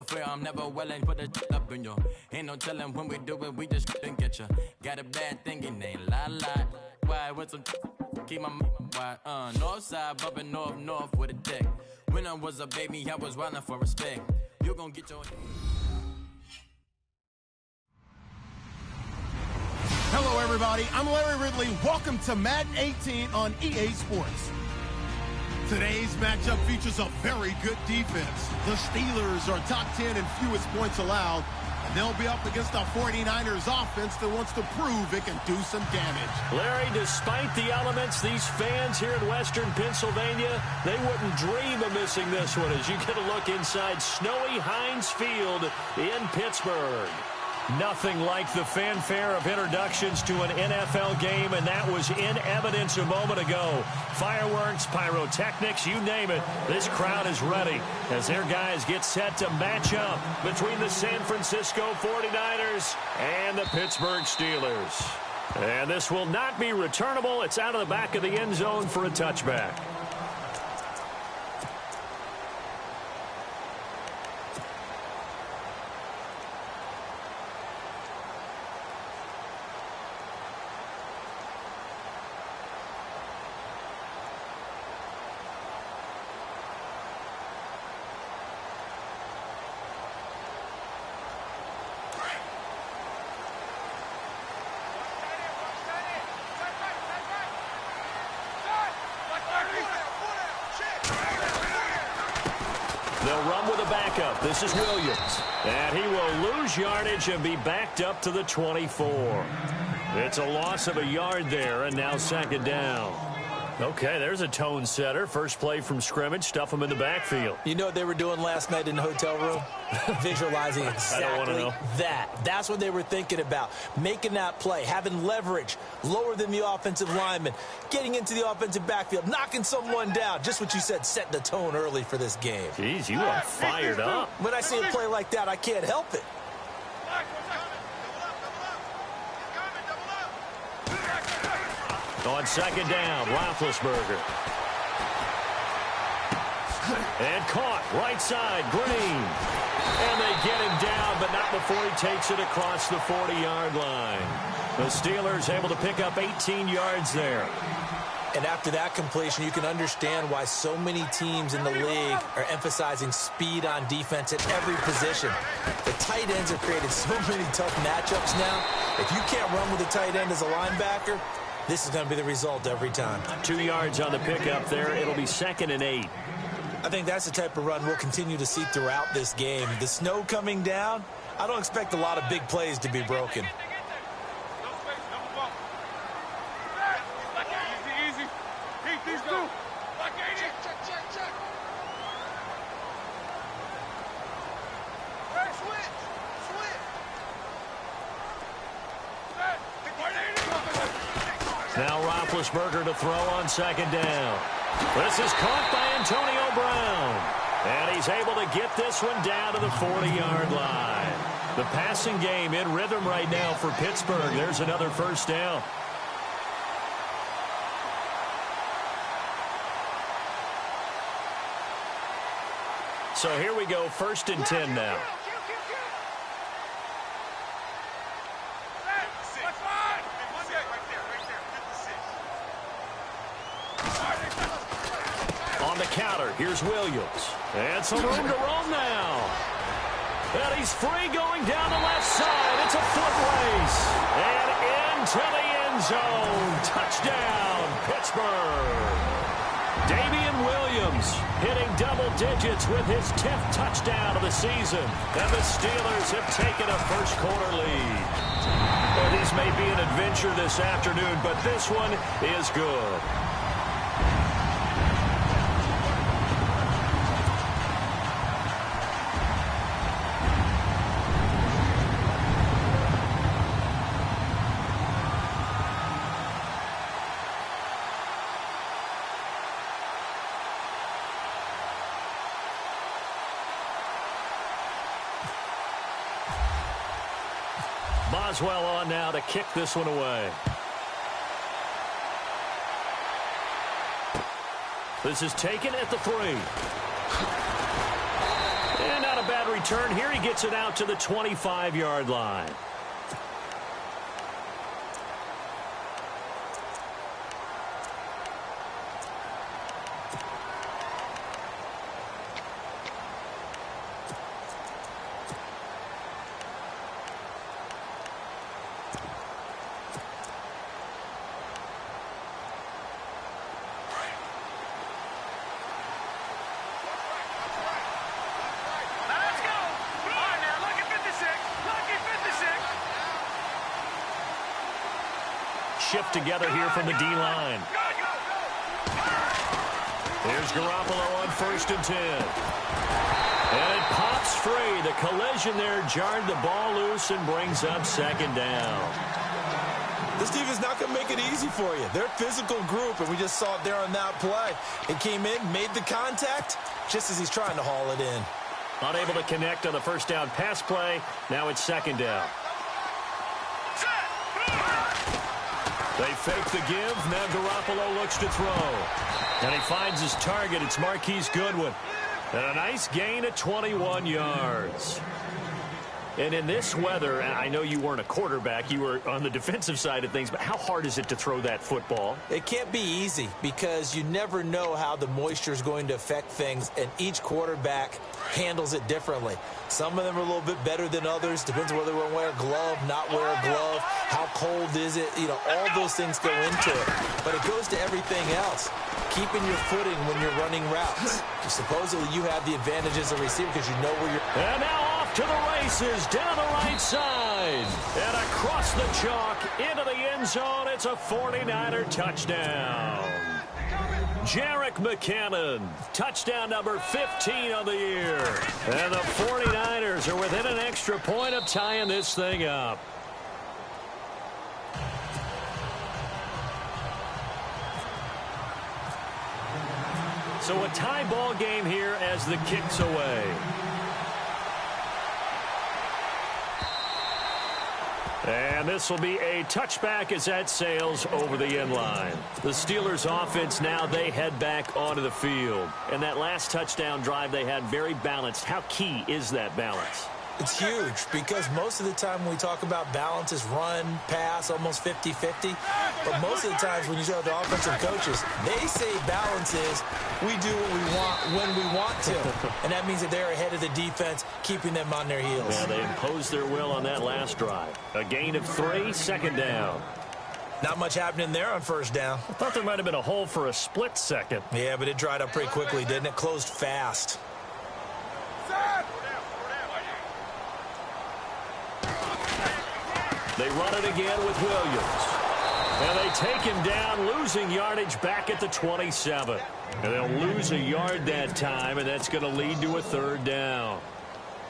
fair, I'm never willing. Put the up in you. Ain't no telling when we do it, we just didn't get you. Got a bad thing, it ain't lie. Why, with some keep my wide, north side, bumping north with a deck. When I was a baby, I was wildin' for respect. You gon' get your... Hello, everybody. I'm Larry Ridley. Welcome to Madden 18 on EA Sports. Today's matchup features a very good defense. The Steelers are top 10 in fewest points allowed, and they'll be up against a 49ers offense that wants to prove it can do some damage. Larry, despite the elements, these fans here in western Pennsylvania, they wouldn't dream of missing this one as you get a look inside snowy Heinz Field in Pittsburgh. Nothing like the fanfare of introductions to an NFL game, and that was in evidence a moment ago. Fireworks, pyrotechnics, you name it. This crowd is ready as their guys get set to match up between the San Francisco 49ers and the Pittsburgh Steelers. And this will not be returnable. It's out of the back of the end zone for a touchback. They'll run with a backup. This is Williams. And he will lose yardage and be backed up to the 24. It's a loss of a yard there, and now second down. Okay, there's a tone setter. First play from scrimmage, stuff them in the backfield. You know what they were doing last night in the hotel room? Visualizing exactly that. That's what they were thinking about. Making that play, having leverage, lower than the offensive lineman, getting into the offensive backfield, knocking someone down. Just what you said, setting the tone early for this game. Jeez, you are fired up. When I see a play like that, I can't help it. On second down, Roethlisberger. And caught, right side, Green. And they get him down, but not before he takes it across the 40-yard line. The Steelers able to pick up 18 yards there. And after that completion, you can understand why so many teams in the league are emphasizing speed on defense at every position. The tight ends have created so many tough matchups now. If you can't run with a tight end as a linebacker, this is going to be the result every time. 2 yards on the pickup there. It'll be 2nd and 8. I think that's the type of run we'll continue to see throughout this game. The snow coming down, I don't expect a lot of big plays to be broken. Now Roethlisberger to throw on second down. This is caught by Antonio Brown. And he's able to get this one down to the 40-yard line. The passing game in rhythm right now for Pittsburgh. There's another first down. So here we go, 1st and 10 now. Counter. Here's Williams. And some room to roam now. And he's free going down the left side. It's a foot race. And into the end zone. Touchdown, Pittsburgh. Damian Williams hitting double digits with his 10th touchdown of the season. And the Steelers have taken a first-quarter lead. Well, these may be an adventure this afternoon, but this one is good. Boswell on now to kick this one away. This is taken at the 3. And not a bad return here. He gets it out to the 25-yard line. Shift together here from the D-line. Here's Garoppolo on 1st and 10. And it pops free. The collision there jarred the ball loose and brings up 2nd down. This defense is not going to make it easy for you. They're a physical group, and we just saw it there on that play. It came in, made the contact, just as he's trying to haul it in. Unable to connect on the 1st down pass play. Now it's 2nd down. They fake the give. Now Garoppolo looks to throw. And he finds his target. It's Marquise Goodwin. And a nice gain of 21 yards. And in this weather, I know you weren't a quarterback. You were on the defensive side of things. But how hard is it to throw that football? It can't be easy because you never know how the moisture is going to affect things. And each quarterback handles it differently. Some of them are a little bit better than others. Depends on whether they wear a glove, not wear a glove. How cold is it? You know, all those things go into it. But it goes to everything else. Keeping your footing when you're running routes. Supposedly you have the advantage as a receiver because you know where you're... And now off to the races, down the right side. And across the chalk, into the end zone. It's a 49er touchdown. Jerick McKinnon, touchdown number 15 on the year. And the 49ers are within an extra point of tying this thing up. So a tie ball game here as the kick's away. And this will be a touchback as that sails over the end line. The Steelers offense now, they head back onto the field. And that last touchdown drive they had very balanced. How key is that balance? It's huge because most of the time when we talk about balance is run, pass, almost 50-50. But most of the times when you talk to offensive coaches, they say balance is we do what we want when we want to. And that means that they're ahead of the defense, keeping them on their heels. Yeah, they imposed their will on that last drive. A gain of 3, 2nd down. Not much happening there on 1st down. I thought there might have been a hole for a split second. Yeah, but it dried up pretty quickly, didn't it? Closed fast. They run it again with Williams. And they take him down, losing yardage back at the 27. And they'll lose a yard that time, and that's going to lead to a 3rd down.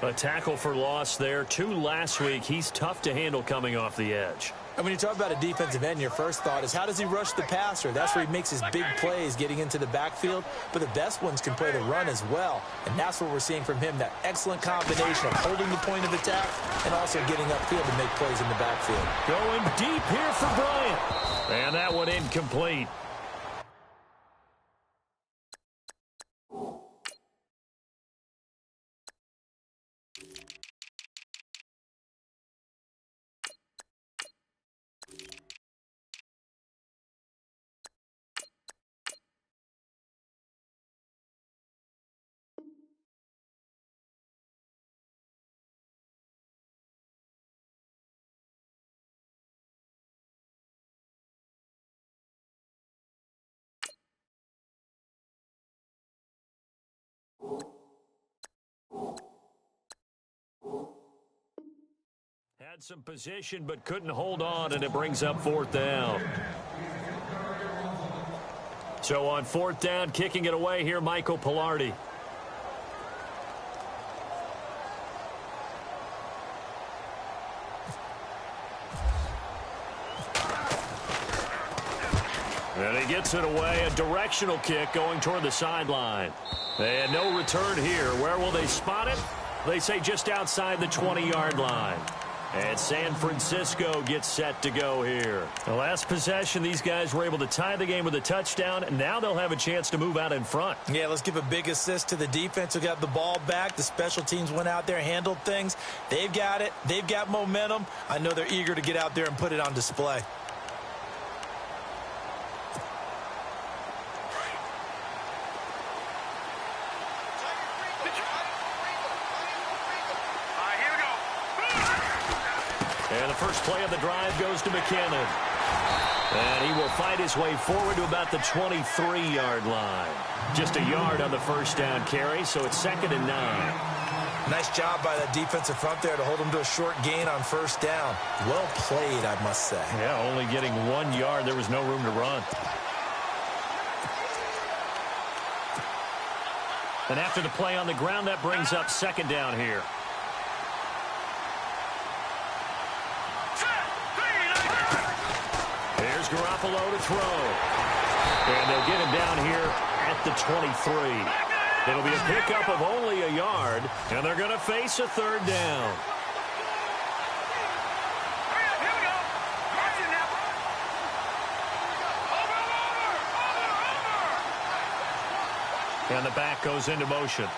A tackle for loss there. 2 last week. He's tough to handle coming off the edge. And when you talk about a defensive end, your first thought is how does he rush the passer? That's where he makes his big plays getting into the backfield. But the best ones can play the run as well. And that's what we're seeing from him, that excellent combination of holding the point of attack and also getting upfield to make plays in the backfield. Going deep here for Bryant. And that one incomplete. Had some position but couldn't hold on, and it brings up 4th down. So on 4th down, kicking it away here, Michael Pilardi. And he gets it away, a directional kick going toward the sideline. And no return here. Where will they spot it? They say just outside the 20-yard line. And San Francisco gets set to go here. The last possession, these guys were able to tie the game with a touchdown, and now they'll have a chance to move out in front. Yeah, let's give a big assist to the defense who got the ball back. The special teams went out there, handled things. They've got it. They've got momentum. I know they're eager to get out there and put it on display. And the first play of the drive goes to McKinnon. And he will fight his way forward to about the 23-yard line. Just a yard on the first down carry, so it's 2nd and 9. Nice job by that defensive front there to hold him to a short gain on first down. Well played, I must say. Yeah, only getting 1 yard. There was no room to run. And after the play on the ground, that brings up 2nd down here. Here's Garoppolo to throw. And they'll get him down here at the 23. It'll be a pickup of only a yard, and they're going to face a 3rd down. And the back goes into motion.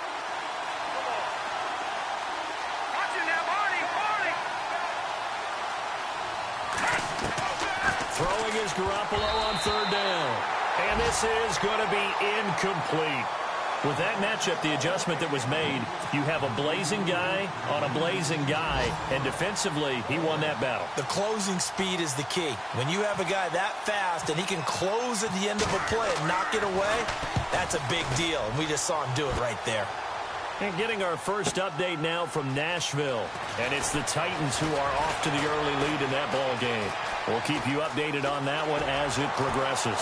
Throwing is Garoppolo on 3rd down. And this is going to be incomplete. With that matchup, the adjustment that was made, you have a blazing guy on a blazing guy, and defensively, he won that battle. The closing speed is the key. When you have a guy that fast and he can close at the end of a play and knock it away, that's a big deal, and we just saw him do it right there. And getting our first update now from Nashville, and it's the Titans who are off to the early lead in that ball game. We'll keep you updated on that one as it progresses.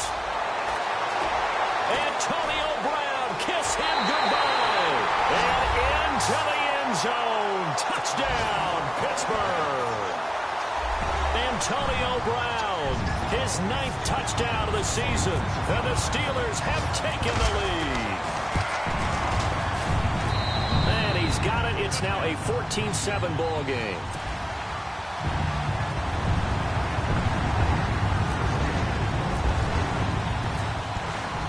Antonio Brown, kiss him goodbye. And into the end zone. Touchdown, Pittsburgh. Antonio Brown, his 9th touchdown of the season. And the Steelers have taken the lead. And he's got it. It's now a 14-7 ball game.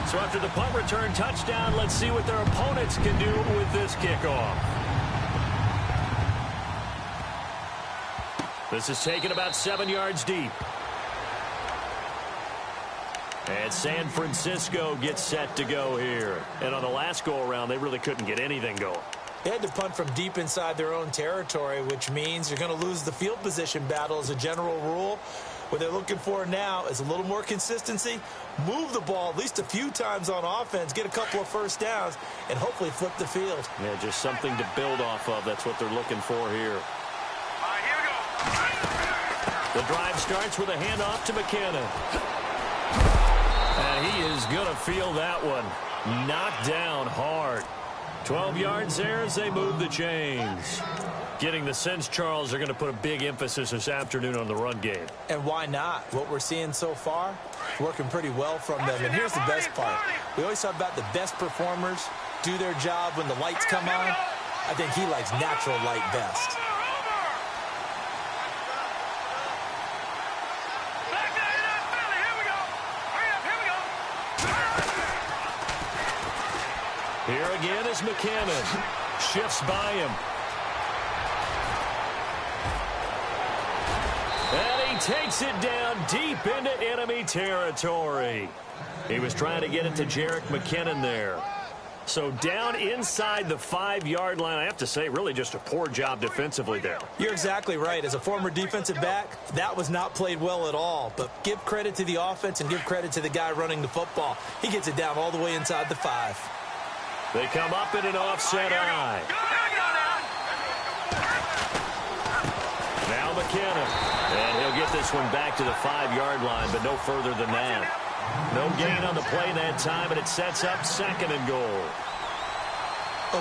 So after the punt return touchdown, let's see what their opponents can do with this kickoff. This is taken about 7 yards deep. And San Francisco gets set to go here. And on the last go-around, they really couldn't get anything going. They had to punt from deep inside their own territory, which means you're going to lose the field position battle as a general rule. What they're looking for now is a little more consistency, move the ball at least a few times on offense, get a couple of first downs, and hopefully flip the field. Yeah, just something to build off of. That's what they're looking for here. All right, here we go. The drive starts with a handoff to McKinnon. And he is going to feel that one. Knocked down hard. 12 yards there as they move the chains. Getting the sense, Charles, they're going to put a big emphasis this afternoon on the run game. And why not? What we're seeing so far, working pretty well from them. And here's the best part. We always talk about the best performers do their job when the lights come on. I think he likes natural light best. Here again is McKinnon. Shifts by him. And he takes it down deep into enemy territory. He was trying to get it to Jerick McKinnon there. So down inside the 5-yard line, I have to say, really just a poor job defensively there. You're exactly right. As a former defensive back, that was not played well at all. But give credit to the offense and give credit to the guy running the football. He gets it down all the way inside the 5. They come up in an offset eye. Now McKinnon. And he'll get this one back to the 5-yard line, but no further than that. No gain on the play that time, and it sets up 2nd and goal.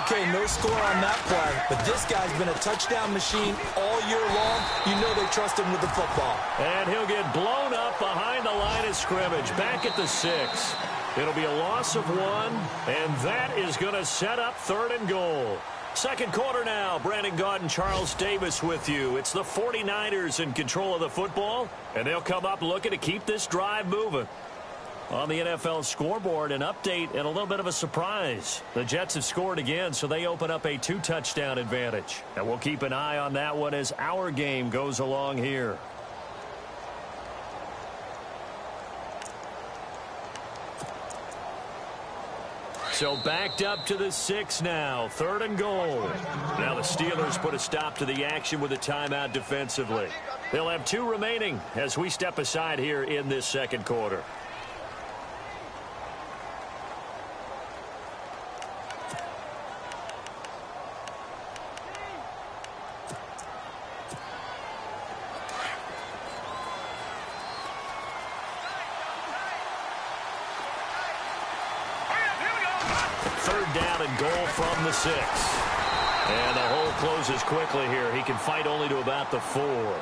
Okay, no score on that play, but this guy's been a touchdown machine all year long. You know they trust him with the football. And he'll get blown up behind the line of scrimmage, back at the 6. It'll be a loss of 1, and that is going to set up 3rd and goal. Second quarter now. Brandon Gaudin, Charles Davis with you. It's the 49ers in control of the football, and they'll come up looking to keep this drive moving. On the NFL scoreboard, an update and a little bit of a surprise. The Jets have scored again, so they open up a 2-touchdown advantage. And we'll keep an eye on that one as our game goes along here. So backed up to the 6 now. 3rd and goal. Now the Steelers put a stop to the action with a timeout defensively. They'll have 2 remaining as we step aside here in this second quarter. Down and goal from the 6. And the hole closes quickly here. He can fight only to about the 4.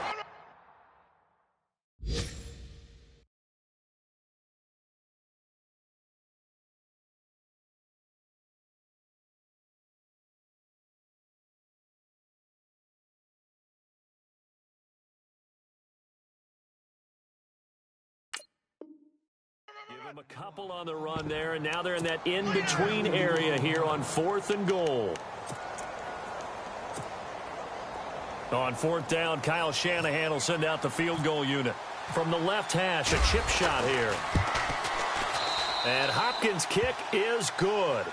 Give them a couple on the run there, and now they're in that in-between area here on 4th and goal. On 4th down, Kyle Shanahan will send out the field goal unit. From the left hash, a chip shot here. And Hopkins' kick is good.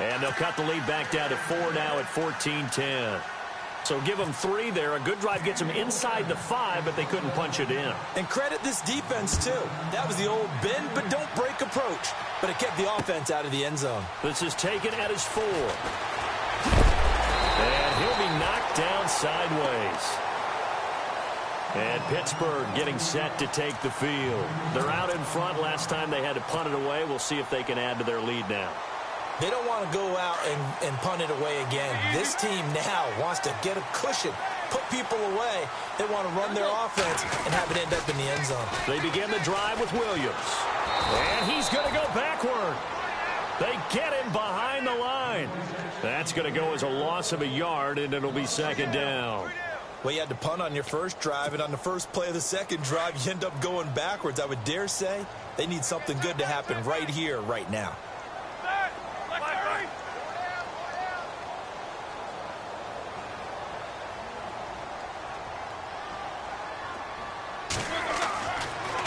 And they'll cut the lead back down to 4 now at 14-10. So give them 3 there. A good drive gets them inside the 5, but they couldn't punch it in. And credit this defense, too. That was the old bend but don't break approach. But it kept the offense out of the end zone. This is taken at his 4. And he'll be knocked down sideways. And Pittsburgh getting set to take the field. They're out in front. Last time they had to punt it away. We'll see if they can add to their lead now. They don't want to go out and punt it away again. This team now wants to get a cushion, put people away. They want to run their offense and have it end up in the end zone. They begin the drive with Williams. And he's going to go backward. They get him behind the line. That's going to go as a loss of a yard, and it'll be 2nd down. Well, you had to punt on your first drive, and on the first play of the second drive, you end up going backwards. I would dare say they need something good to happen right here, right now.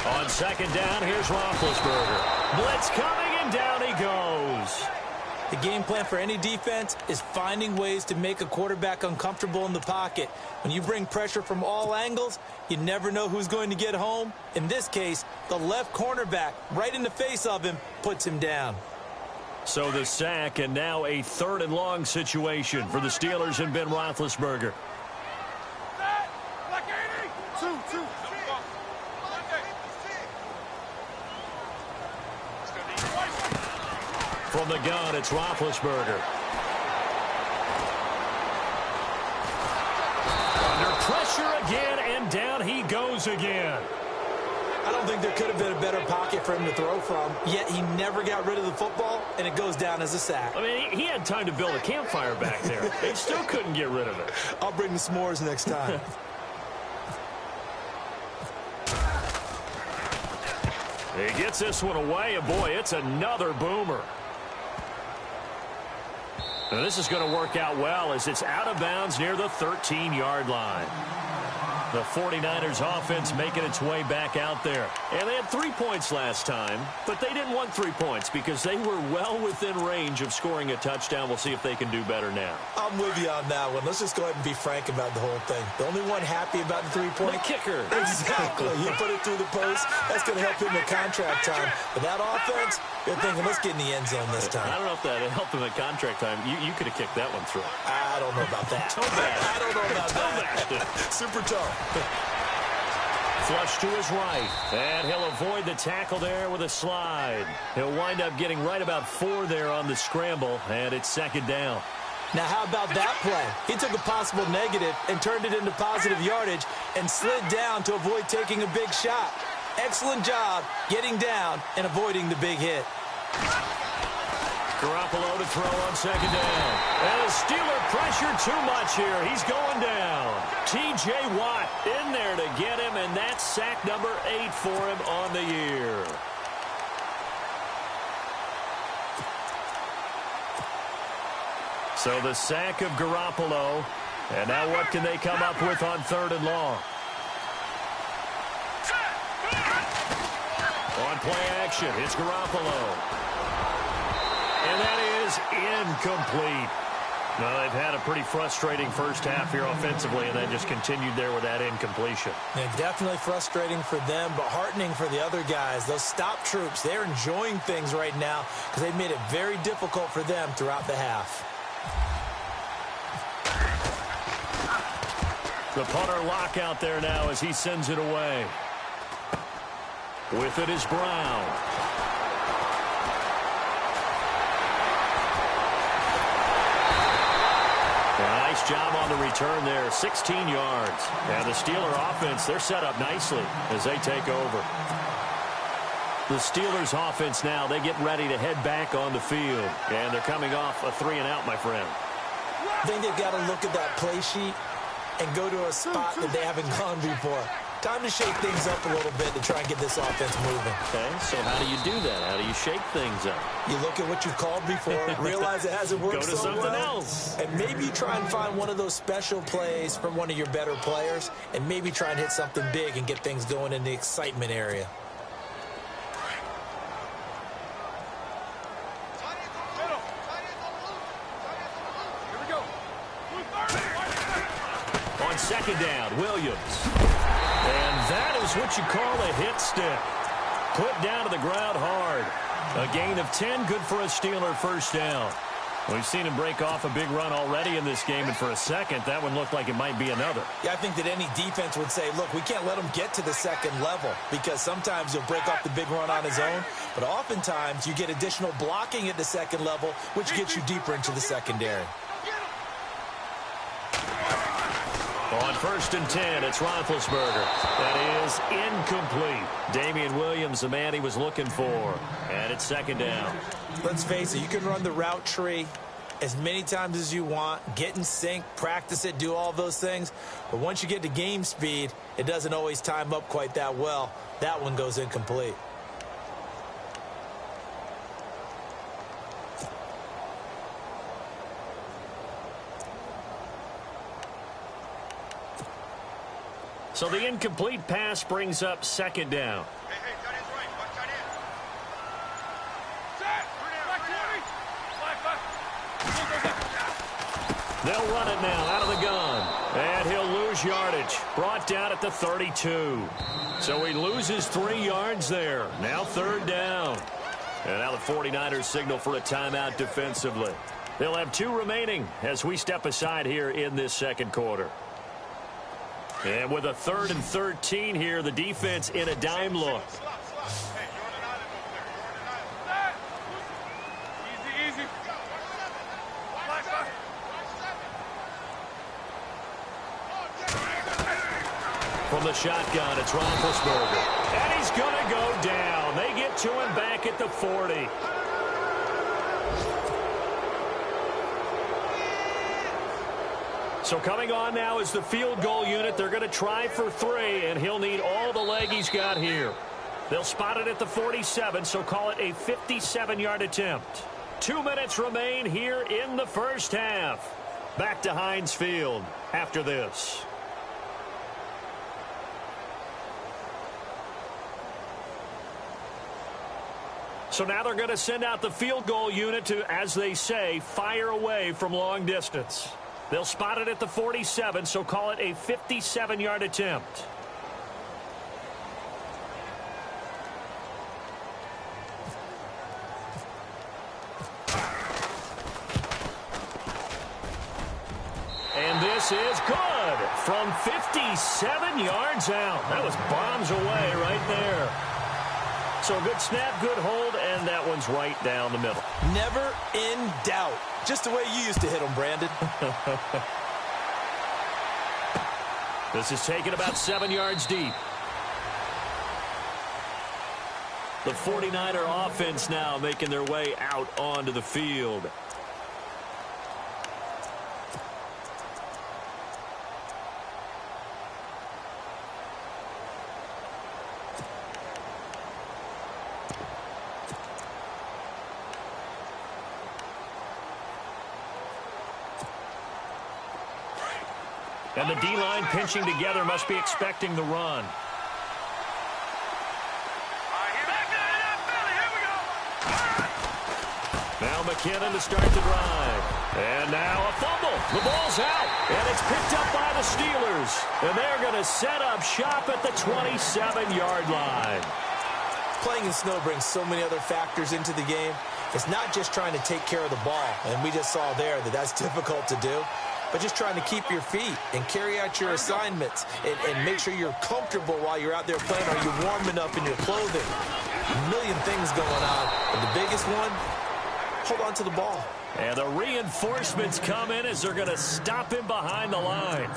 On 2nd down, here's Roethlisberger. Blitz coming, and down he goes. The game plan for any defense is finding ways to make a quarterback uncomfortable in the pocket. When you bring pressure from all angles, you never know who's going to get home. In this case, the left cornerback, right in the face of him, puts him down. So the sack, and now a 3rd and long situation for the Steelers and Ben Roethlisberger. From the gun, it's Roethlisberger. Under pressure again, and down he goes again. I don't think there could have been a better pocket for him to throw from, yet he never got rid of the football, and it goes down as a sack. I mean, he had time to build a campfire back there. He still couldn't get rid of it. I'll bring the s'mores next time. He gets this one away, and boy, it's another boomer. Now this is going to work out well as it's out of bounds near the 13-yard line. The 49ers offense making its way back out there. And they had 3 points last time, but they didn't want 3 points because they were well within range of scoring a touchdown. We'll see if they can do better now. I'm with you on that one. Let's just go ahead and be frank about the whole thing. The only one happy about the 3-point? The kicker. Exactly. He put it through the post. That's going to help him in contract time. But that offense, you're thinking, let's get in the end zone this time. I don't know if that helped him at contract time. You could have kicked that one through. I don't know about that. Toe bad. I don't know about that. Super toe. Flush to his right, and he'll avoid the tackle there with a slide. He'll wind up getting right about 4 there on the scramble, and it's 2nd down. Now, how about that play? He took a possible negative and turned it into positive yardage and slid down to avoid taking a big shot. Excellent job getting down and avoiding the big hit. Garoppolo to throw on second down. And the Steeler pressure too much here. He's going down. T.J. Watt in there to get him, and that's sack number 8 for him on the year. So the sack of Garoppolo. And now what can they come up with on 3rd and long? On play action, it's Garoppolo. And that is incomplete. No, they've had a pretty frustrating first half here offensively, and then just continued there with that incompletion. Yeah, definitely frustrating for them, but heartening for the other guys. Those stop troops, they're enjoying things right now because they've made it very difficult for them throughout the half. The punter lock out there now as he sends it away. With it is Brown. Nice job on the return there, 16 yards. And the Steeler offense, they're set up nicely as they take over. The Steelers offense now, they get ready to head back on the field. And they're coming off a 3-and-out, my friend. I think they've got to look at that play sheet and go to a spot that they haven't gone before. Time to shake things up a little bit to try and get this offense moving. Okay, so how do you do that? How do you shake things up? You look at what you've called before, realize it hasn't worked so well. Go to something else. And maybe try and find one of those special plays from one of your better players, and maybe try and hit something big and get things going in the excitement area. On second down, Williams. And that is what you call a hit stick. Put down to the ground hard. A gain of 10, good for a Steeler first down. We've seen him break off a big run already in this game, and for a second, that one looked like it might be another. Yeah, I think that any defense would say, look, we can't let him get to the second level because sometimes he'll break off the big run on his own, but oftentimes you get additional blocking at the second level, which gets you deeper into the secondary. On 1st and 10, it's Roethlisberger. That is incomplete. Damian Williams, the man he was looking for. And it's second down. Let's face it, you can run the route tree as many times as you want, get in sync, practice it, do all those things. But once you get to game speed, it doesn't always time up quite that well. That one goes incomplete. So the incomplete pass brings up second down. Hey, tight end's right. Watch tight end. They'll run it now out of the gun. And he'll lose yardage. Brought down at the 32. So he loses 3 yards there. Now 3rd down. And now the 49ers signal for a timeout defensively. They'll have 2 remaining as we step aside here in this second quarter. And with a 3rd and 13 here, the defense in a dime look. Hey, you're on an island over there. You're on an island. Easy. From the shotgun, it's Roethlisberger. And he's going to go down. They get to him back at the 40. So coming on now is the field goal unit. They're going to try for 3, and he'll need all the leg he's got here. They'll spot it at the 47, so call it a 57-yard attempt. 2 minutes remain here in the first half. Back to Heinz Field after this. So now they're going to send out the field goal unit to, as they say, fire away from long distance. They'll spot it at the 47, so call it a 57-yard attempt. And this is good from 57 yards out. That was bombs away right there. So good snap, good hold, and that one's right down the middle. Never in doubt. Just the way you used to hit them, Brandon. This is taken about 7 yards deep. The 49er offense now making their way out onto the field. And the D-line pinching together must be expecting the run. Now McKinnon to start the drive. And now a fumble. The ball's out. And it's picked up by the Steelers. And they're going to set up shop at the 27-yard line. Playing in snow brings so many other factors into the game. It's not just trying to take care of the ball. And we just saw there that that's difficult to do. But just trying to keep your feet and carry out your assignments and make sure you're comfortable while you're out there playing. Are you warm enough in your clothing? A million things going on. But the biggest one, hold on to the ball. And the reinforcements come in as they're going to stop him behind the line.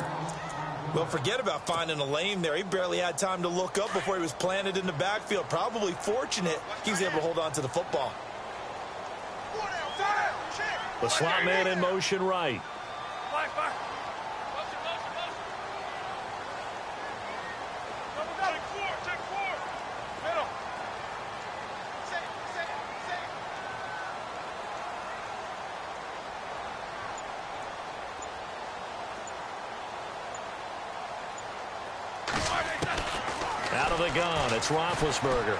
Well, forget about finding a lane there. He barely had time to look up before he was planted in the backfield. Probably fortunate he was able to hold on to the football. The slot man in motion right. Out of the gun, it's Roethlisberger.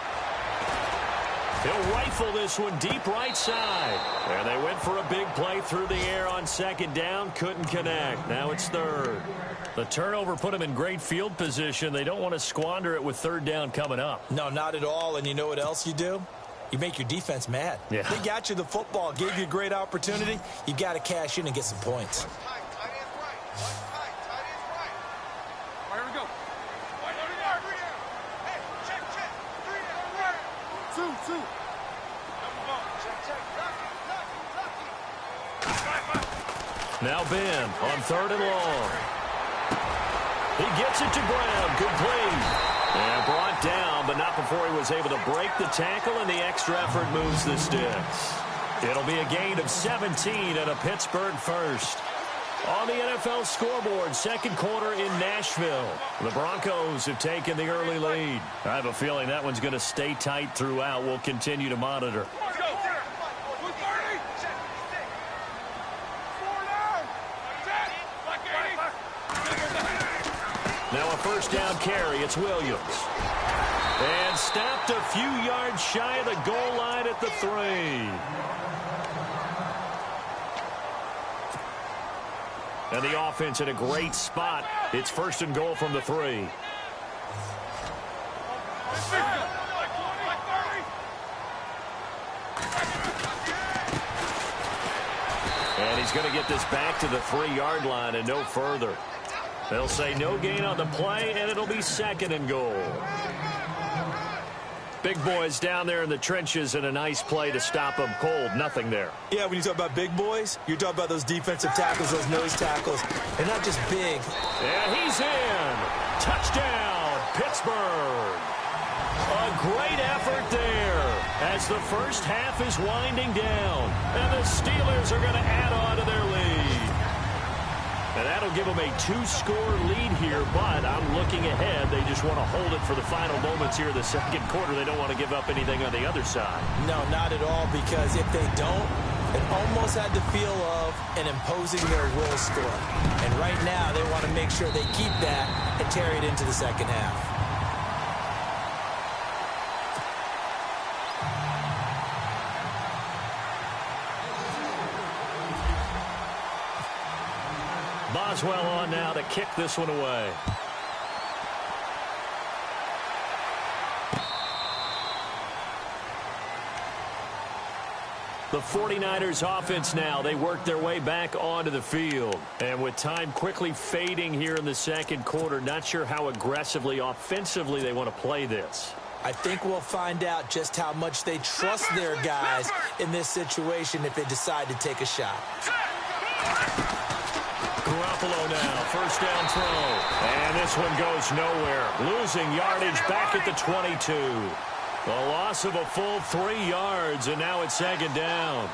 He'll rifle this one deep right side. And they went for a big play through the air on second down. Couldn't connect. Now it's third. The turnover put them in great field position. They don't want to squander it with third down coming up. No, not at all. And you know what else you do? You make your defense mad. Yeah. They got you the football, gave you a great opportunity. You got to cash in and get some points. Now Ben on third and long. He gets it to Brown. Good play. And brought down, but not before he was able to break the tackle, and the extra effort moves the sticks. It'll be a gain of 17 and a Pittsburgh first. On the NFL scoreboard, second quarter in Nashville. The Broncos have taken the early lead. I have a feeling that one's going to stay tight throughout. We'll continue to monitor. Now a first down carry. It's Williams. And stopped a few yards shy of the goal line at the 3. And the offense in a great spot. It's first and goal from the 3. And he's going to get this back to the 3-yard line and no further. They'll say no gain on the play, and it'll be second and goal. Big boys down there in the trenches, and a nice play to stop them cold. Nothing there. Yeah, when you talk about big boys, you're talking about those defensive tackles, those nose tackles. They're not just big. And he's in. Touchdown, Pittsburgh. A great effort there as the first half is winding down. And the Steelers are going to add on to their lead. And that'll give them a 2-score lead here, but I'm looking ahead. They just want to hold it for the final moments here in the second quarter. They don't want to give up anything on the other side. No, not at all, because if they don't, it almost had the feel of an imposing their will score. And right now, they want to make sure they keep that and carry it into the second half. Boswell on now to kick this one away. The 49ers offense now, they work their way back onto the field. And with time quickly fading here in the second quarter, not sure how aggressively, offensively they want to play this. I think we'll find out just how much they trust their guys in this situation if they decide to take a shot. Garoppolo now, first down throw. And this one goes nowhere. Losing yardage back at the 22. A loss of a full 3 yards, and now it's second down.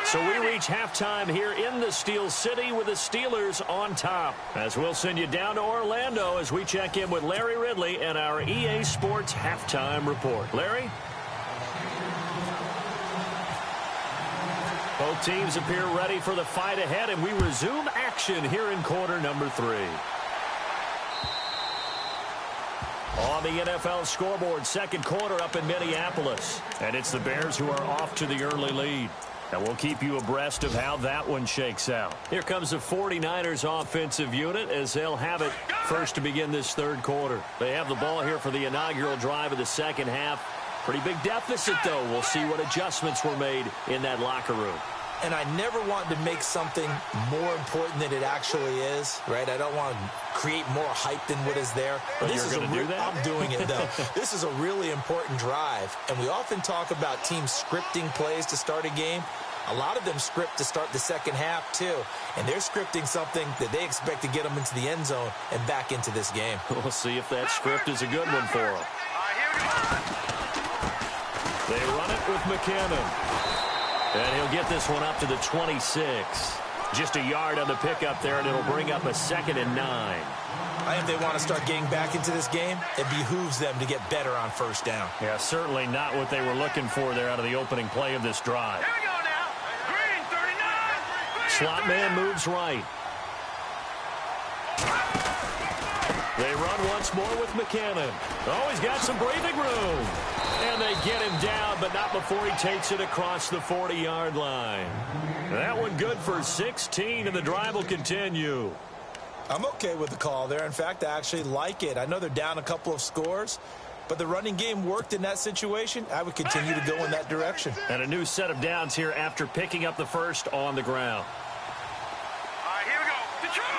So we reach halftime here in the Steel City with the Steelers on top. As we'll send you down to Orlando as we check in with Larry Ridley and our EA Sports halftime report. Larry? Both teams appear ready for the fight ahead, and we resume action here in quarter number 3. On the NFL scoreboard, second quarter up in Minneapolis. And it's the Bears who are off to the early lead. And we'll keep you abreast of how that one shakes out. Here comes the 49ers offensive unit as they'll have it first to begin this third quarter. They have the ball here for the inaugural drive of the second half. Pretty big deficit, though. We'll see what adjustments were made in that locker room. And I never want to make something more important than it actually is, right? I don't want to create more hype than what is there. But you're going to do that? I'm doing it, though. This is a really important drive. And we often talk about teams scripting plays to start a game. A lot of them script to start the second half, too. And they're scripting something that they expect to get them into the end zone and back into this game. We'll see if that script is a good one for them. They run it with McKinnon. And he'll get this one up to the 26. Just a yard on the pickup there, and it'll bring up a 2nd and 9. I think they want to start getting back into this game. It behooves them to get better on first down. Yeah, certainly not what they were looking for there out of the opening play of this drive. Here we go now. Green, 39. Slot man moves right. They run once more with McKinnon. Oh, he's got some breathing room. And they get him down, but not before he takes it across the 40-yard line. That one good for 16, and the drive will continue. I'm okay with the call there. In fact, I actually like it. I know they're down a couple of scores, but the running game worked in that situation. I would continue to go in that direction. And a new set of downs here after picking up the first on the ground. All right, here we go. Detroit!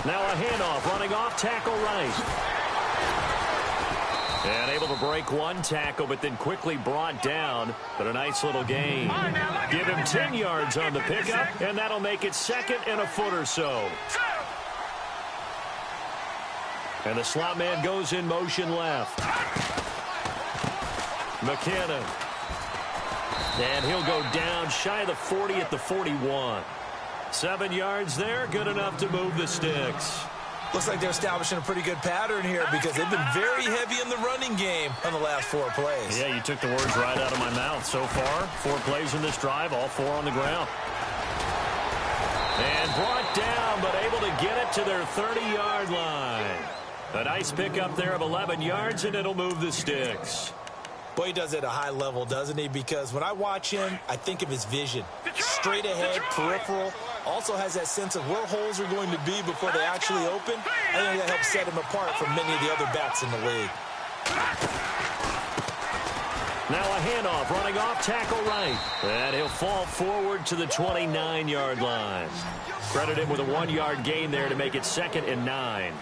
Now a handoff, running off, tackle right. And able to break one tackle, but then quickly brought down. But a nice little gain. Give him 10 yards on the pickup, and that'll make it 2nd and a foot or so. And the slot man goes in motion left. McKinnon. And he'll go down shy of the 40 at the 41. 7 yards there, good enough to move the sticks. Looks like they're establishing a pretty good pattern here because they've been very heavy in the running game on the last 4 plays. Yeah, you took the words right out of my mouth. So far, 4 plays in this drive, all 4 on the ground. And brought down, but able to get it to their 30-yard line. A nice pickup there of 11 yards, and it'll move the sticks. Boy, he does it at a high level, doesn't he? Because when I watch him, I think of his vision. Straight ahead, peripheral. Also has that sense of where holes are going to be before they actually open. I think that helps set him apart from many of the other backs in the league. Now a handoff, running off, tackle right. And he'll fall forward to the 29-yard line. Credit him with a 1-yard gain there to make it 2nd and 9.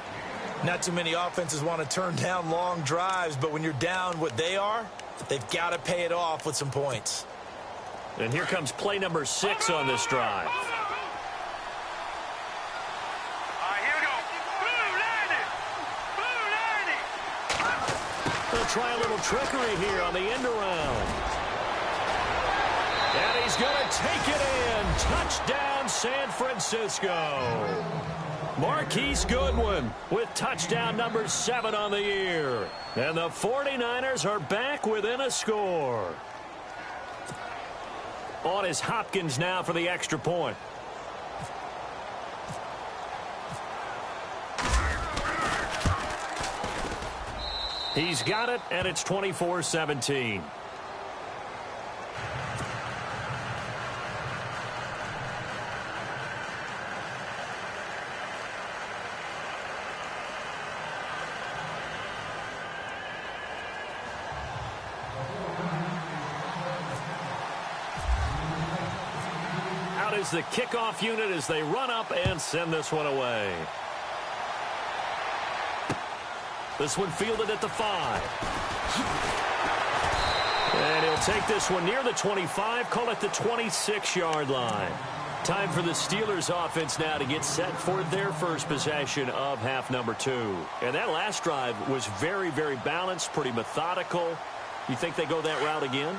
Not too many offenses want to turn down long drives, but when you're down what they are, they've got to pay it off with some points. And here comes play number 6 on this drive. They'll try a little trickery here on the end around. And he's going to take it in. Touchdown, San Francisco. Marquise Goodwin with touchdown number 7 on the year. And the 49ers are back within a score. On is Hopkins now for the extra point. He's got it, and it's 24-17. Out is the kickoff unit as they run up and send this one away. This one fielded at the 5. And he'll take this one near the 25, call it the 26-yard line. Time for the Steelers offense now to get set for their first possession of half number 2. And that last drive was very, very balanced, pretty methodical. You think they go that route again?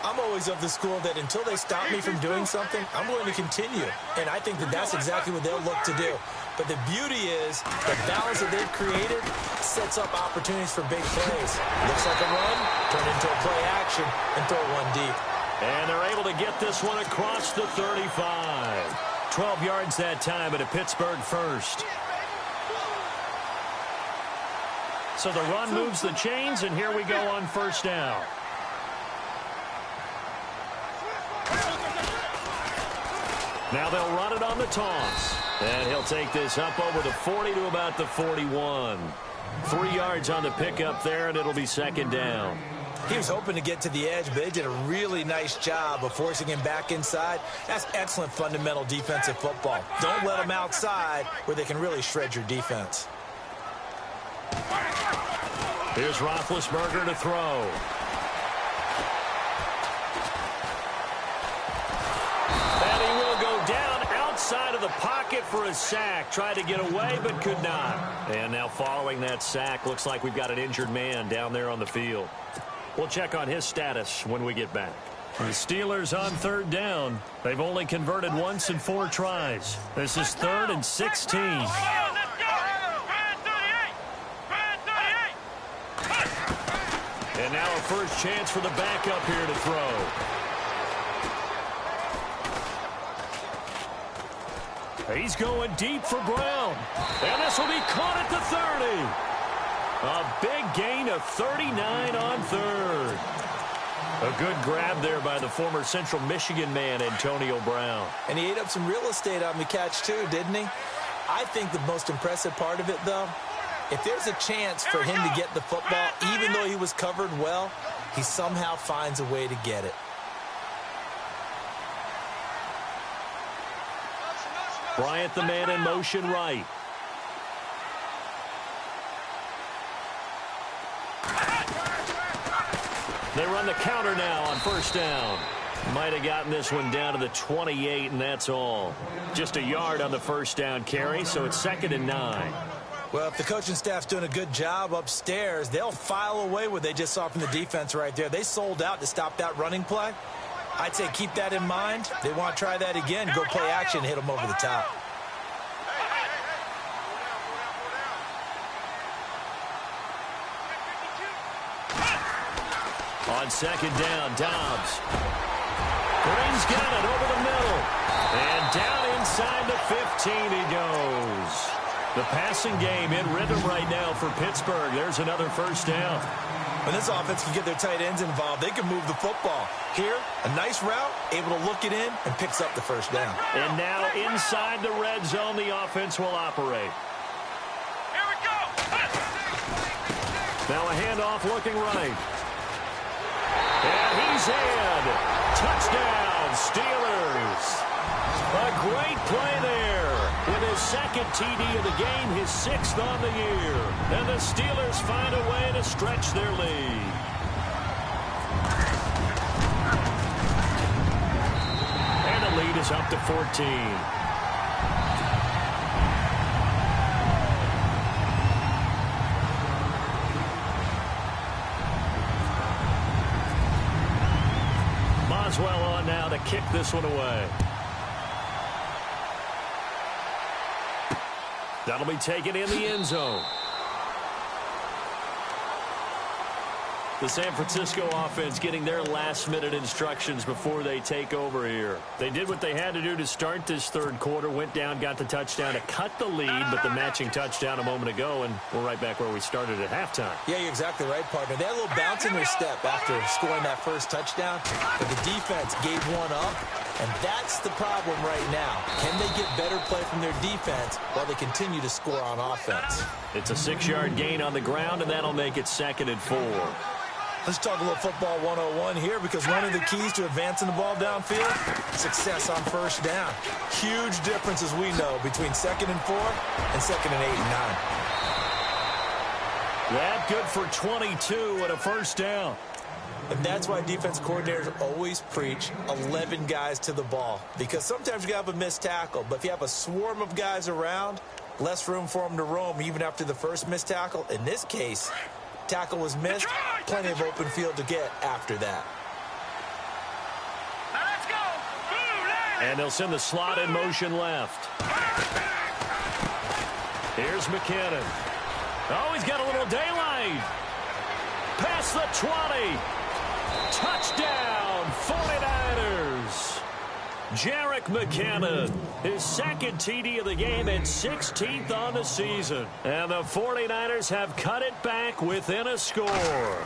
I'm always of the school that until they stop me from doing something, I'm going to continue. And I think that that's exactly what they'll look to do. But the beauty is the balance that they've created sets up opportunities for big plays. Looks like a run, turn into a play action, and throw one deep. And they're able to get this one across the 35. 12 yards that time, and a Pittsburgh first. So the run moves the chains, and here we go on first down. Now they'll run it on the toss. And he'll take this up over the 40 to about the 41. 3 yards on the pickup there, and it'll be second down. He was hoping to get to the edge, but they did a really nice job of forcing him back inside. That's excellent fundamental defensive football. Don't let them outside where they can really shred your defense. Here's Roethlisberger to throw. And he will go down outside of the pocket for a sack. Tried to get away, but could not. And now following that sack, looks like we've got an injured man down there on the field. We'll check on his status when we get back. The Steelers on third down. They've only converted once in 4 tries. This is 3rd and 16. And now a first chance for the backup here to throw. He's going deep for Brown. And this will be caught at the 30. A big gain of 39 on third. A good grab there by the former Central Michigan man, Antonio Brown. And he ate up some real estate on the catch, too, didn't he? I think the most impressive part of it, though, if there's a chance for him to get the football, even though he was covered well, he somehow finds a way to get it. Bryant, the man in motion right. They run the counter now on first down. Might have gotten this one down to the 28, and that's all. Just a yard on the first down carry, so it's 2nd and 9. Well, if the coaching staff's doing a good job upstairs, they'll file away what they just saw from the defense right there. They sold out to stop that running play. I'd say keep that in mind. They want to try that again, go play action, hit them over the top. On second down, Dobbs. Green's got it over the middle. And down inside the 15 he goes. The passing game in rhythm right now for Pittsburgh. There's another first down. When this offense can get their tight ends involved, they can move the football. Here, a nice route, able to look it in, and picks up the first down. And now inside the red zone, the offense will operate. Here we go. Now a handoff looking right. And he's in. Touchdown, Steelers. A great play there. With his 2nd TD of the game, his 6th on the year. And the Steelers find a way to stretch their lead. And the lead is up to 14. Boswell on now to kick this one away. That'll be taken in the end zone. The San Francisco offense getting their last-minute instructions before they take over here. They did what they had to do to start this third quarter, went down, got the touchdown to cut the lead, but the matching touchdown a moment ago, and we're right back where we started at halftime. Yeah, you're exactly right, partner. They had a little bounce in their step after scoring that first touchdown, but the defense gave one up, and that's the problem right now. Can they get better play from their defense while they continue to score on offense? It's a 6-yard gain on the ground, and that'll make it 2nd and 4. Let's talk a little football 101 here, because one of the keys to advancing the ball downfield, success on first down. Huge difference, as we know, between 2nd and 4 and 2nd and 8 and 9. That good for 22 and a first down. And that's why defense coordinators always preach 11 guys to the ball. Because sometimes you have a missed tackle, but if you have a swarm of guys around, less room for them to roam even after the first missed tackle. In this case, tackle was missed, plenty of open field to get after that. Now let's go. And they'll send the slot in motion left. Here's McKinnon. Oh, he's got a little daylight. Past the 20. Touchdown, 49ers. Jerick McKinnon, his second TD of the game and 16th on the season. And the 49ers have cut it back within a score.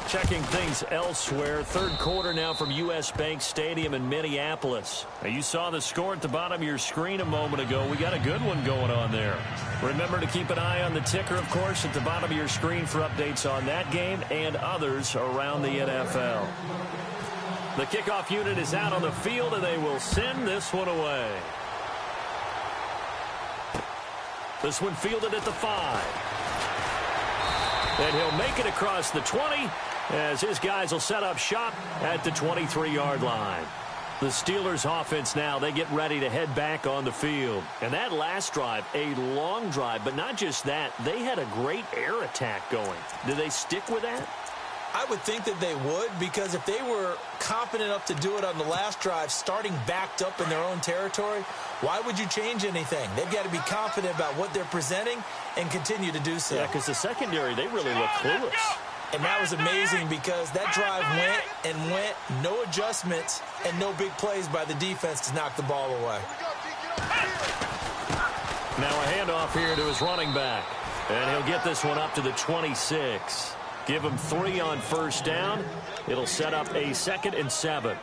Checking things elsewhere. Third quarter now from U.S. Bank Stadium in Minneapolis. Now, you saw the score at the bottom of your screen a moment ago. We got a good one going on there. Remember to keep an eye on the ticker, of course, at the bottom of your screen for updates on that game and others around the NFL. The kickoff unit is out on the field, and they will send this one away. This one fielded at the 5. And he'll make it across the 20 as his guys will set up shop at the 23-yard line. The Steelers offense now, they get ready to head back on the field. And that last drive, a long drive, but not just that, they had a great air attack going. Do they stick with that? I would think that they would, because if they were confident enough to do it on the last drive, starting backed up in their own territory, why would you change anything? They've got to be confident about what they're presenting and continue to do so. Yeah, because the secondary, they really look clueless. And that was amazing because that drive went and went, no adjustments and no big plays by the defense to knock the ball away. Now a handoff here to his running back. And he'll get this one up to the 26. Give him 3 on first down. It'll set up a 2nd and 7.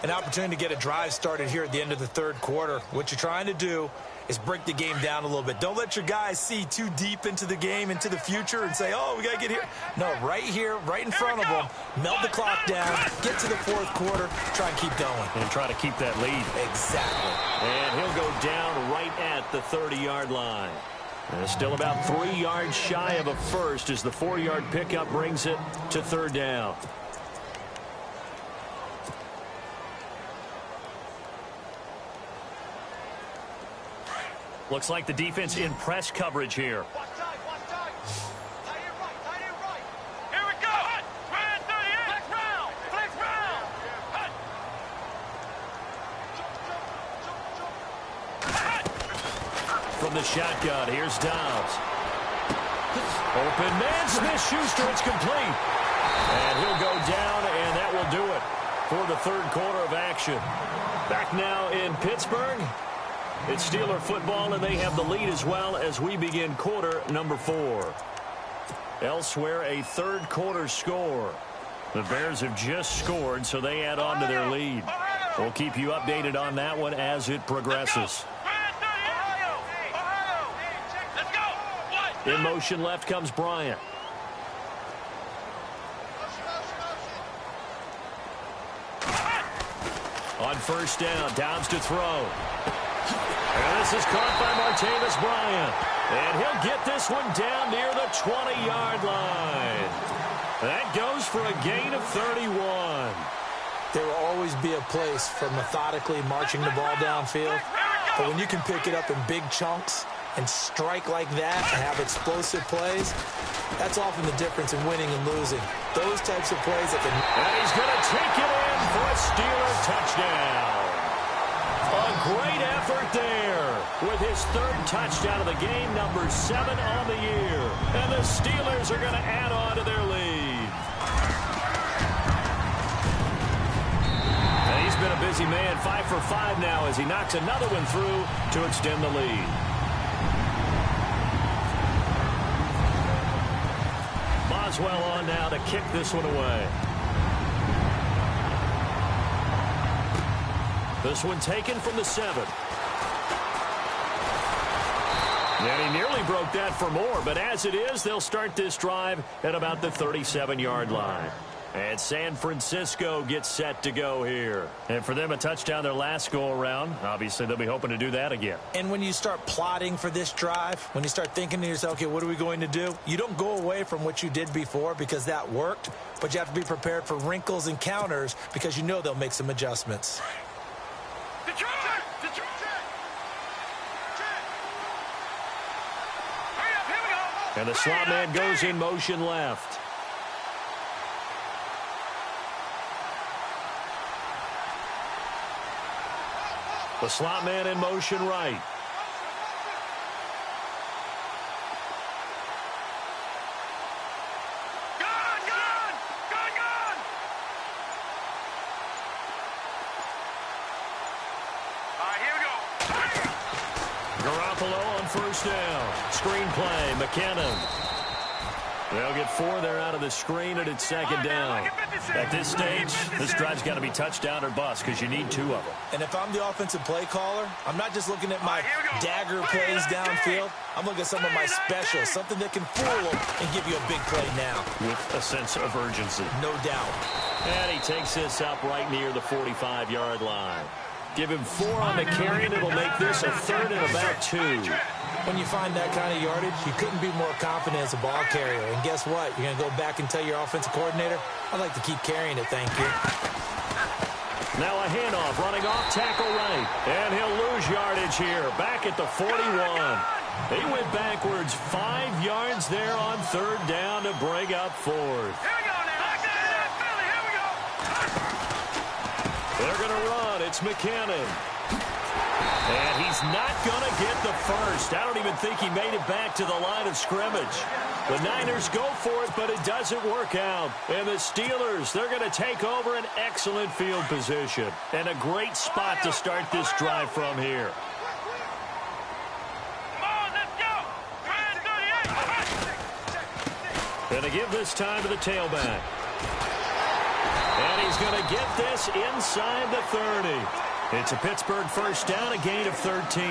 An opportunity to get a drive started here at the end of the third quarter. What you're trying to do is break the game down a little bit. Don't let your guys see too deep into the game, into the future, and say, oh, we got to get here. No, right here, right in front of them, melt the clock down, get to the fourth quarter, try and keep going. And try to keep that lead. Exactly. And he'll go down right at the 30-yard line. And still about 3 yards shy of a first as the 4-yard pickup brings it to third down. Looks like the defense in press coverage here. Watch tight, watch tight. Tight it right, tight it right. Here we go. Flex round, flex round. From the shotgun, here's Dobbs. Open man, Smith-Schuster, it's complete. And he'll go down, and that will do it for the third quarter of action. Back now in Pittsburgh. It's Steeler football, and they have the lead as well as we begin quarter number 4. Elsewhere, a third quarter score. The Bears have just scored, so they add on to their lead. We'll keep you updated on that one as it progresses. In motion left comes Bryant. On first down, Dobbs to throw. And this is caught by Martavis Bryant. And he'll get this one down near the 20-yard line. That goes for a gain of 31. There will always be a place for methodically marching the ball downfield. But when you can pick it up in big chunks and strike like that and have explosive plays, that's often the difference in winning and losing. Those types of plays that can... And he's going to take it in for a Steeler touchdown. A great effort there with his third touchdown of the game, number 7 on the year. And the Steelers are going to add on to their lead. And he's been a busy man, 5 for 5 now as he knocks another one through to extend the lead. Boswell on now to kick this one away. This one taken from the 7. And he nearly broke that for more, but as it is, they'll start this drive at about the 37-yard line. And San Francisco gets set to go here. And for them, a touchdown their last go-around. Obviously, they'll be hoping to do that again. And when you start plotting for this drive, when you start thinking to yourself, okay, what are we going to do? You don't go away from what you did before because that worked, but you have to be prepared for wrinkles and counters because you know they'll make some adjustments. And the slot man goes in motion left. The slot man in motion right. Garoppolo on first down. Screen play, McKinnon. They'll get 4 there out of the screen, and it's second down. At this stage, this drive's got to be touchdown or bust because you need 2 of them. And if I'm the offensive play caller, I'm not just looking at my dagger plays downfield. I'm looking at some of my specials, something that can fool them and give you a big play now. With a sense of urgency. No doubt. And he takes this up right near the 45-yard line. Give him 4 on the carry, and it'll make this a third and about 2. When you find that kind of yardage, you couldn't be more confident as a ball carrier. And guess what? You're going to go back and tell your offensive coordinator, I'd like to keep carrying it, thank you. Now a handoff, running off tackle right. And he'll lose yardage here, back at the 41. He went backwards 5 yards there on third down to bring up fourth. They're going to run. It's McKinnon. And he's not going to get the first. I don't even think he made it back to the line of scrimmage. The Niners go for it, but it doesn't work out. And the Steelers, they're going to take over an excellent field position. And a great spot to start this drive from here. And to give this time to the tailback. And he's going to get this inside the 30. It's a Pittsburgh first down, a gain of 13.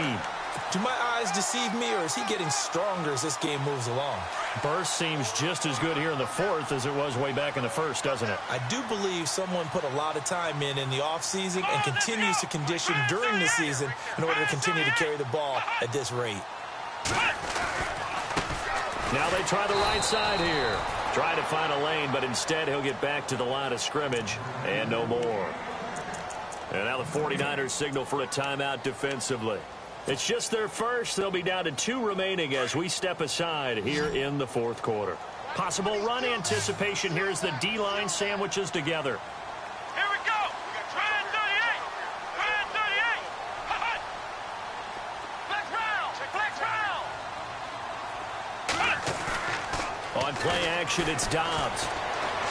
Do my eyes deceive me, or is he getting stronger as this game moves along? Burst seems just as good here in the fourth as it was way back in the first, doesn't it? I do believe someone put a lot of time in the offseason and continues to condition during the season in order to continue to carry the ball at this rate. Now they try the right side here. Try to find a lane, but instead he'll get back to the line of scrimmage and no more. And now the 49ers signal for a timeout defensively. It's just their first. They'll be down to 2 remaining as we step aside here in the fourth quarter. Possible run anticipation here as the D-line sandwiches together. Here we go. Try 38. Try 38. Flex round. On play action, it's Dobbs.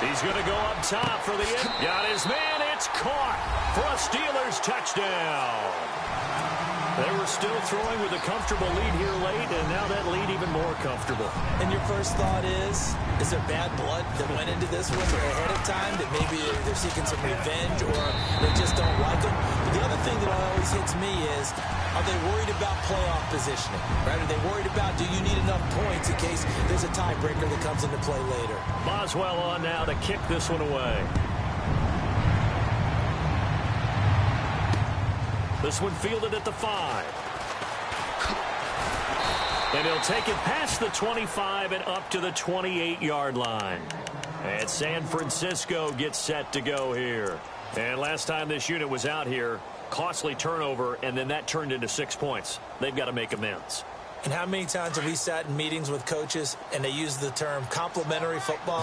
He's going to go up top for the end. Got his man. It's caught for a Steelers touchdown. They were still throwing with a comfortable lead here late, and now that lead even more comfortable. And your first thought is there bad blood that went into this one ahead of time, that maybe they're seeking some revenge or they just don't like them? But the other thing that always hits me is, are they worried about playoff positioning? Right? Are they worried about, do you need enough points in case there's a tiebreaker that comes into play later? Boswell on now to kick this one away. This one fielded at the 5. And he'll take it past the 25 and up to the 28-yard line. And San Francisco gets set to go here. And last time this unit was out here, costly turnover, and then that turned into 6 points. They've got to make amends. And how many times have we sat in meetings with coaches and they use the term complementary football?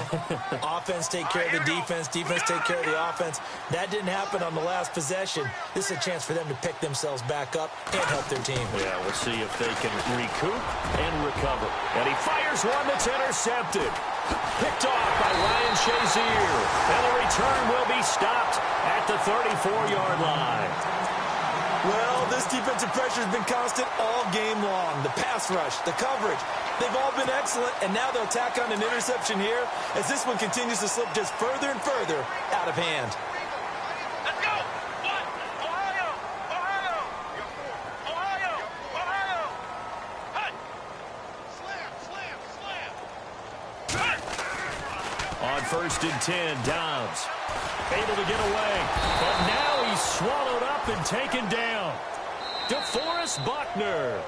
Offense take care of the defense, defense take care of the offense. That didn't happen on the last possession. This is a chance for them to pick themselves back up and help their team. Yeah, we'll see if they can recoup and recover. And he fires one that's intercepted. Picked off by Ryan Shazier. And the return will be stopped at the 34-yard line. Well, this defensive pressure has been constant all game long. The pass rush, the coverage, they've all been excellent, and now they'll tack on an interception here as this one continues to slip just further and further out of hand. Let's go. One. Ohio. Ohio. Ohio. Ohio. Hut. Slam. Slam. Slam. Hut. On first and 10. Dobbs able to get away. But now he's swallowed up and taken down. DeForest Buckner.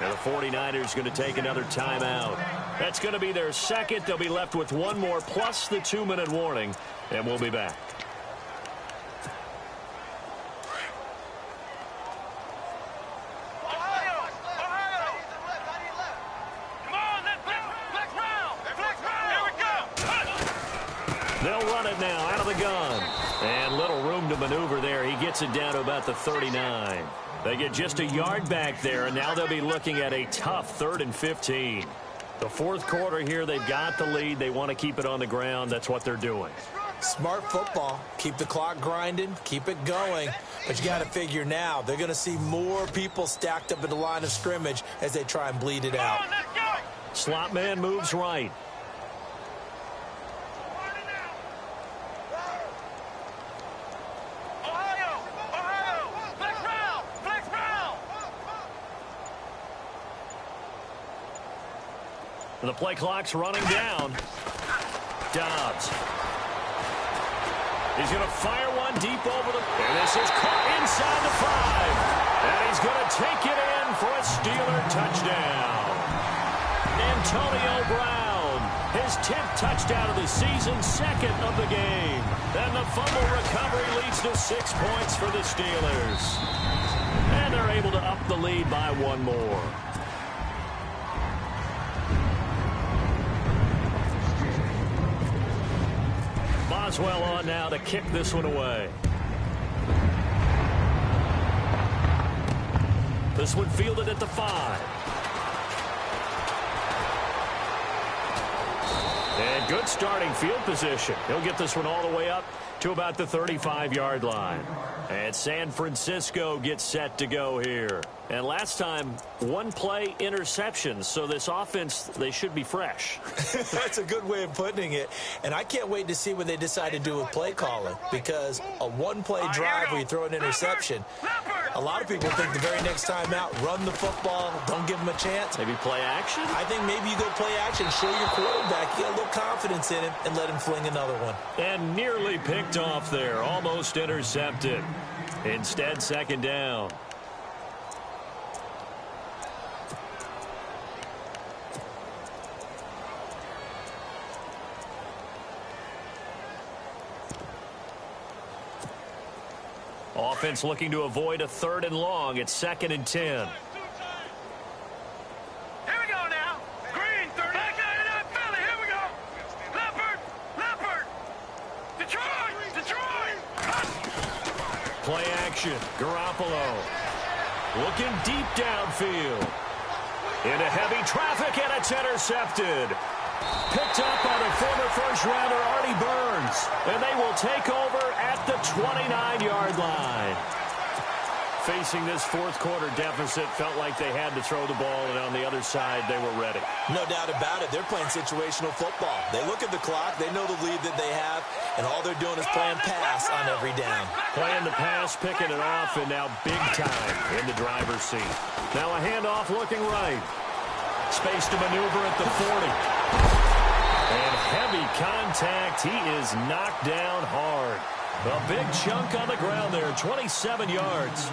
And the 49ers going to take another timeout. That's going to be their second. They'll be left with one more plus the 2-minute warning. And we'll be back. They'll run it now out of the gun. And little room to maneuver there. He gets it down to about the 39. They get just a yard back there, and now they'll be looking at a tough 3rd and 15. The fourth quarter here, they've got the lead. They want to keep it on the ground. That's what they're doing. Smart football. Keep the clock grinding. Keep it going. But you got to figure now, they're going to see more people stacked up at the line of scrimmage as they try and bleed it out. Slot man moves right. The play clock's running down. Dobbs. He's going to fire one deep over the... And this is caught inside the 5. And he's going to take it in for a Steeler touchdown. Antonio Brown, his 10th touchdown of the season, 2nd of the game. And the fumble recovery leads to 6 points for the Steelers. And they're able to up the lead by one more. Boswell on now to kick this one away. This one fielded at the 5. And good starting field position. He'll get this one all the way up to about the 35-yard line. And San Francisco gets set to go here. And last time, one play interception. So this offense, they should be fresh. That's a good way of putting it. And I can't wait to see what they decide to do with play calling. Because a one-play drive where you throw an interception, a lot of people think the very next time out, run the football, don't give them a chance. Maybe play action? I think maybe you go play action, show your quarterback, get a little confidence in him, and let him fling another one. And nearly picked off there, almost intercepted. Instead, 2nd down. Offense looking to avoid a 3rd and long. It's 2nd and 10. Here we go now. Green, 30. Back out of that belly. Here we go. Leopard. Detroit. Play action. Garoppolo looking deep downfield. Into heavy traffic, and it's intercepted. Picked up by the former first-rounder Artie Burns. And they will take over at the 29-yard line. Facing this fourth quarter deficit, felt like they had to throw the ball, and on the other side, they were ready. No doubt about it. They're playing situational football. They look at the clock. They know the lead that they have, and all they're doing is playing pass on every down. Playing the pass, picking it off, and now big time in the driver's seat. Now a handoff looking right. Space to maneuver at the 40. And heavy contact. He is knocked down hard. A big chunk on the ground there, 27 yards.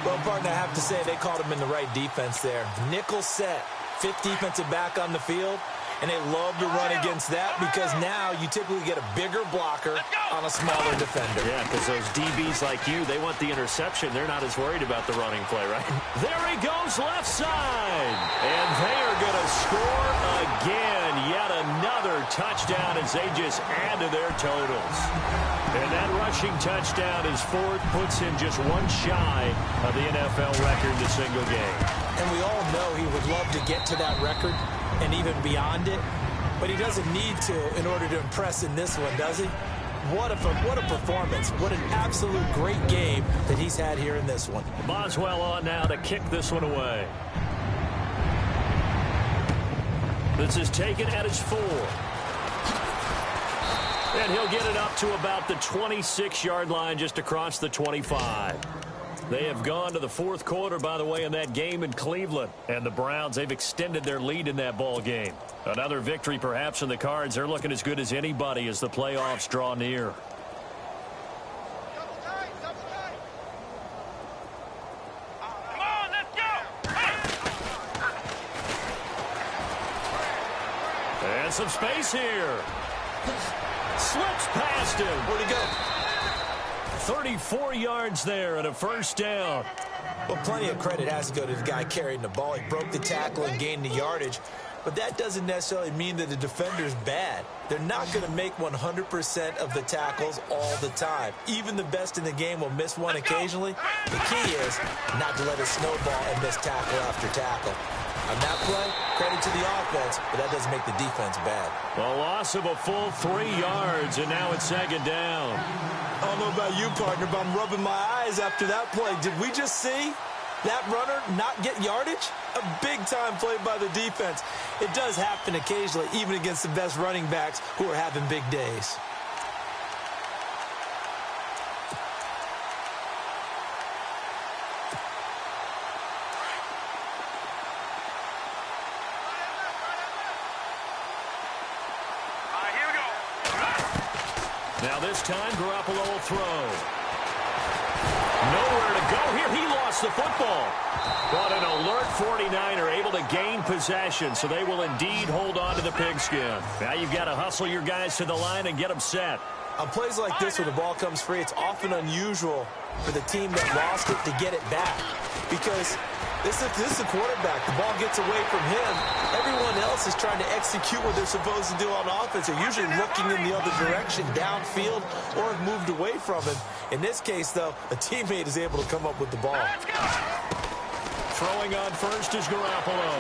Well, partner, I have to say they called him in the right defense there. Nickel set, 5th defensive back on the field, and they love to run against that because now you typically get a bigger blocker on a smaller defender. Yeah, because those DBs like you, they want the interception. They're not as worried about the running play, right? There he goes left side. And they are going to score again. Yet another touchdown as they just add to their totals. And that rushing touchdown is 4th, puts him just one shy of the NFL record in a single game. And we all know he would love to get to that record and even beyond it, but he doesn't need to in order to impress in this one, does he? What a performance. What an absolute great game that he's had here in this one. Boswell on now to kick this one away. This is taken at his 4. And he'll get it up to about the 26-yard line, just across the 25. They have gone to the fourth quarter, by the way, in that game in Cleveland. And the Browns, they've extended their lead in that ball game. Another victory perhaps in the cards. They're looking as good as anybody as the playoffs draw near. Come on, let's go! And some space here. Slips past him. Where'd he go? 34 yards there and a first down. Well, plenty of credit has to go to the guy carrying the ball. He broke the tackle and gained the yardage. But that doesn't necessarily mean that the defender's bad. They're not going to make 100% of the tackles all the time. Even the best in the game will miss one occasionally. The key is not to let it snowball and miss tackle after tackle. On that play, credit to the offense, but that doesn't make the defense bad. A loss of a full 3 yards, and now it's second down. I don't know about you, partner, but I'm rubbing my eyes after that play. Did we just see that runner not get yardage? A big-time play by the defense. It does happen occasionally, even against the best running backs who are having big days. Now this time, Garoppolo will throw. Nowhere to go here. He lost the football. But an alert 49er able to gain possession, so they will indeed hold on to the pigskin. Now you've got to hustle your guys to the line and get them set. On plays like this where the ball comes free, it's often unusual for the team that lost it to get it back. Because this is the quarterback. The ball gets away from him. Everyone else is trying to execute what they're supposed to do on offense. They're usually looking in the other direction, downfield, or have moved away from him. In this case, though, a teammate is able to come up with the ball. Throwing on first is Garoppolo.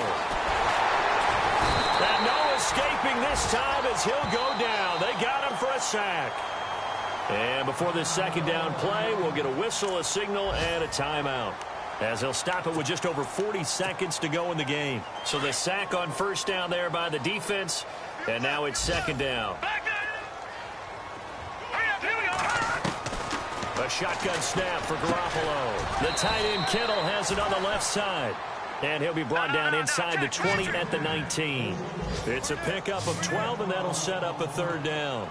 And no escaping this time as he'll go down. They got him for a sack. And before this second down play, we'll get a whistle, a signal, and a timeout, as they'll stop it with just over 40 seconds to go in the game. So the sack on first down there by the defense, and now it's second down. A shotgun snap for Garoppolo. The tight end Kittle has it on the left side, and he'll be brought down inside the 20 at the 19. It's a pickup of 12, and that'll set up a third down.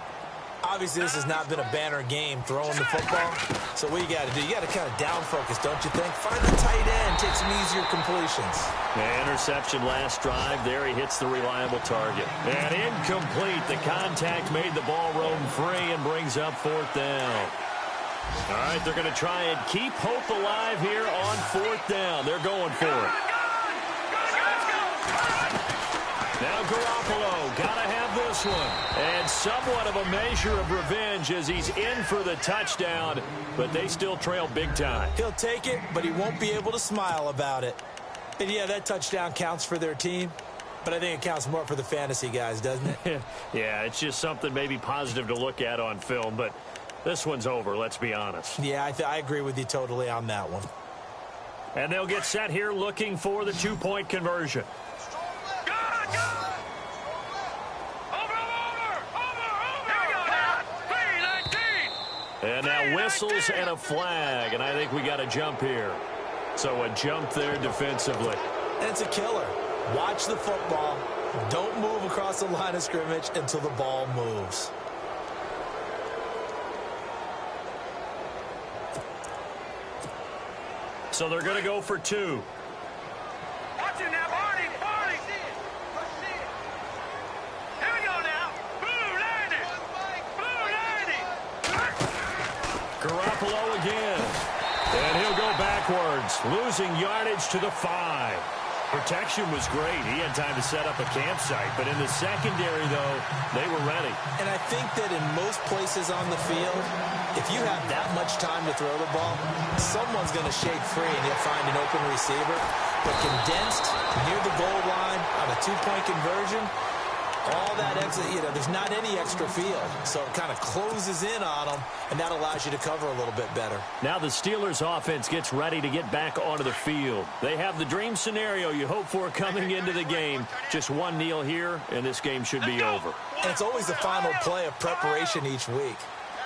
Obviously, this has not been a banner game throwing the football. So what you got to do, you got to kind of down focus, don't you think? Find the tight end, take some easier completions. Interception last drive. There he hits the reliable target. And incomplete. The contact made the ball roam free and brings up fourth down. All right, they're going to try and keep hope alive here on fourth down. They're going for it. Now Garoppolo, got to have this one. And somewhat of a measure of revenge as he's in for the touchdown, but they still trail big time. He'll take it, but he won't be able to smile about it. And yeah, that touchdown counts for their team, but I think it counts more for the fantasy guys, doesn't it? Yeah, it's just something maybe positive to look at on film, but this one's over, let's be honest. Yeah, I agree with you totally on that one. And they'll get set here looking for the two-point conversion. And now whistles and a flag, and I think we got a jump here. So a jump there defensively. And it's a killer. Watch the football. Don't move across the line of scrimmage until the ball moves. So they're going to go for two. Watch it now, Barney. Barney. Here we go now. Blue landed. Blue landed. Garoppolo again. And he'll go backwards, losing yardage to the 5. Protection was great. He had time to set up a campsite, but in the secondary, though, they were ready. And I think that in most places on the field, if you have that much time to throw the ball, someone's going to shake free and you'll find an open receiver. But condensed near the goal line on a two-point conversion, all that extra, there's not any extra field. So it kind of closes in on them, and that allows you to cover a little bit better. Now the Steelers offense gets ready to get back onto the field. They have the dream scenario you hope for coming into the game. Just one kneel here, and this game should be over. And it's always the final play of preparation each week.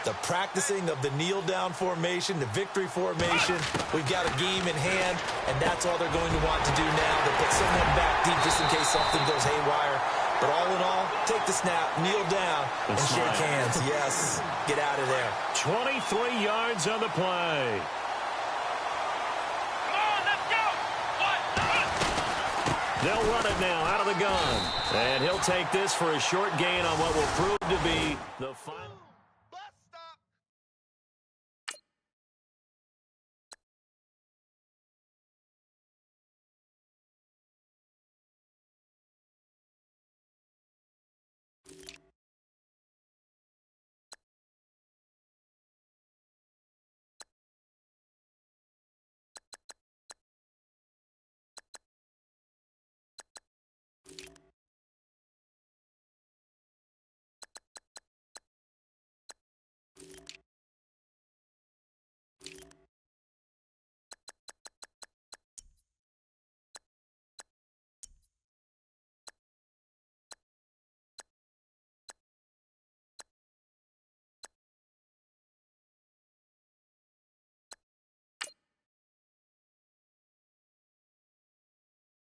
The practicing of the kneel-down formation, the victory formation. We've got a game in hand, and that's all they're going to want to do now. They put someone back deep just in case something goes haywire. But all in all, take the snap, kneel down, and shake hands. Yes, get out of there. 23 yards on the play. Come on, let's go. They'll run it now out of the gun. And he'll take this for a short gain on what will prove to be the final.